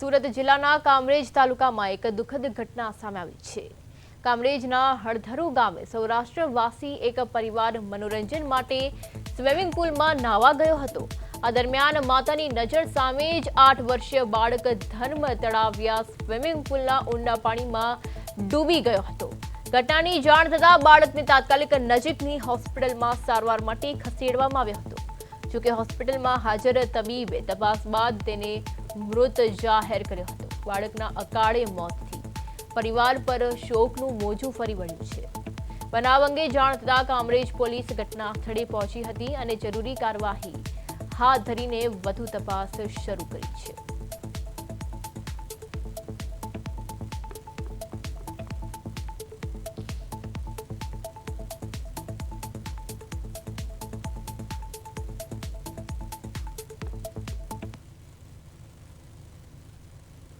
સુરત જિલ્લાના કામરેજ તાલુકામાં એક દુઃખદ ઘટના સામે આવી છે। કામરેજના હળધરુ ગામે સૌરાષ્ટ્રવાસી એક પરિવાર મનોરંજન માટે સ્વિમિંગ પુલમાં નાહવા ગયો હતો। આ દરમિયાન માતાની નજર સામે જ 8 વર્ષીય બાળક ધર્મ તળાવ્યા સ્વિમિંગ પુલના ઊંડા પાણીમાં ડૂબી ગયો હતો। ઘટનાની જાણ થતાં બાળકને તાત્કાલિક નજીકની હોસ્પિટલમાં સારવાર માટે ખસેડવામાં આવ્યો હતો। જો કે હોસ્પિટલમાં હાજર તબીબે તપાસ બાદ તેને મૃત જાહેર કર્યો હતો। બાળકના અકાળે મોતથી પરિવાર પર શોકનું મોજું ફરી વળ્યું છે। બનાવ અંગે જાણ થતાં કામરેજ પોલીસ ઘટના સ્થળે પહોંચી હતી અને જરૂરી કાર્યવાહી હાથ ધરીને વધુ તપાસ શરૂ કરી છે।